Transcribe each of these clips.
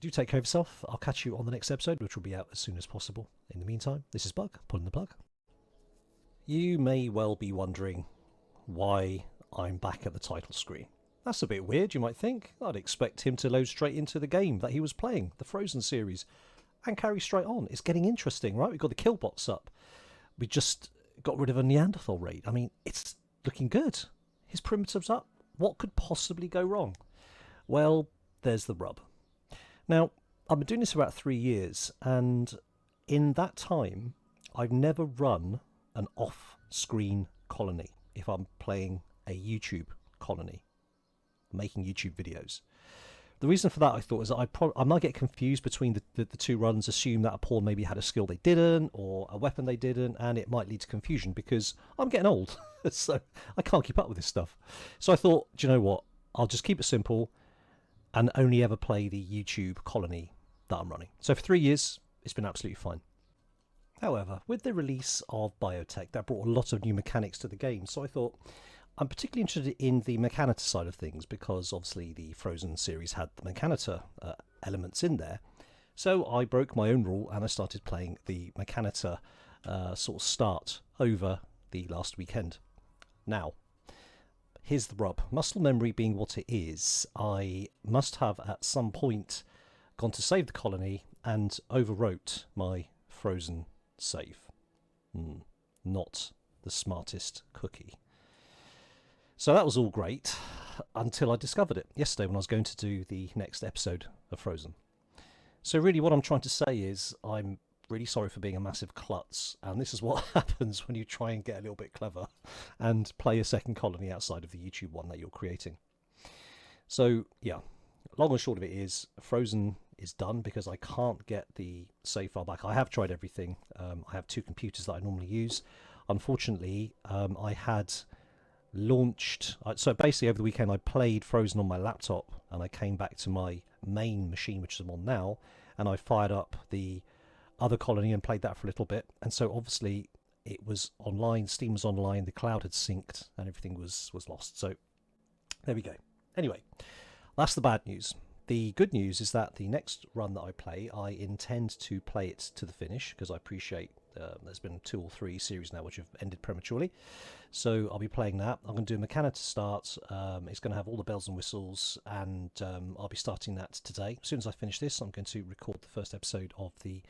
Do take care of yourself. I'll catch you on the next episode, which will be out as soon as possible. In the meantime, this is Bug, pulling the plug. You may well be wondering why I'm back at the title screen. That's a bit weird, you might think. I'd expect him to load straight into the game that he was playing, the Frozen series, and carry straight on. It's getting interesting, right? We've got the kill box up. We just got rid of a Neanderthal raid. I mean, it's looking good. His primitive's up. What could possibly go wrong? Well, there's the rub. Now, I've been doing this for about 3 years, and in that time, I've never run an off-screen colony if I'm playing a YouTube colony, making YouTube videos. The reason for that, I thought, is that I might get confused between the two runs, assume that a pawn maybe had a skill they didn't, or a weapon they didn't, and it might lead to confusion because I'm getting old, so I can't keep up with this stuff. So I thought, do you know what? I'll just keep it simple and only ever play the YouTube colony that I'm running. So for 3 years, it's been absolutely fine. However, with the release of Biotech, that brought a lot of new mechanics to the game, so I thought, I'm particularly interested in the Mechanita side of things because obviously the Frozen series had the Mechanita elements in there. So I broke my own rule and I started playing the Mechanita sort of start over the last weekend. Now, here's the rub. Muscle memory being what it is, I must have at some point gone to save the colony and overwrote my Frozen save. Not the smartest cookie. So that was all great until I discovered it yesterday when I was going to do the next episode of Frozen. So really what I'm trying to say is I'm really sorry for being a massive klutz, and this is what happens when you try and get a little bit clever and play a second colony outside of the YouTube one that you're creating. So yeah, long and short of it is Frozen is done because I can't get the save file back. I have tried everything. I have 2 computers that I normally use. Unfortunately, I had launched, so basically over the weekend I played Frozen on my laptop and I came back to my main machine, which I'm on now, and I fired up the other colony and played that for a little bit, and so obviously it was online, Steam was online, the cloud had synced and everything was lost. So there we go. Anyway, that's the bad news. The good news is that the next run that I play, I intend to play it to the finish because I appreciate there's been 2 or 3 series now which have ended prematurely. So I'll be playing that. I'm going to do a Mechanita to start. It's going to have all the bells and whistles, and I'll be starting that today. As soon as I finish this, I'm going to record the first episode of the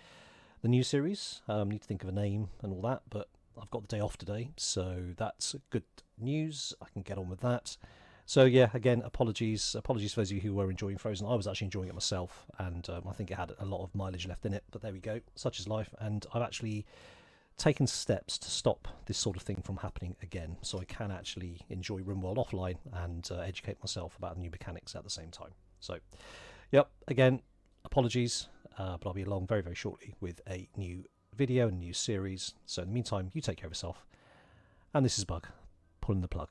new series. Need to think of a name and all that, but I've got the day off today, so that's good news. I can get on with that. So yeah, again, apologies for those of you who were enjoying Frozen. I was actually enjoying it myself, and I think it had a lot of mileage left in it, but there we go, such is life, and I've actually taken steps to stop this sort of thing from happening again, so I can actually enjoy Rimworld offline and educate myself about the new mechanics at the same time. So, yep, again, apologies, but I'll be along very, very shortly with a new video and new series. So in the meantime, you take care of yourself, and this is Bug, pulling the plug.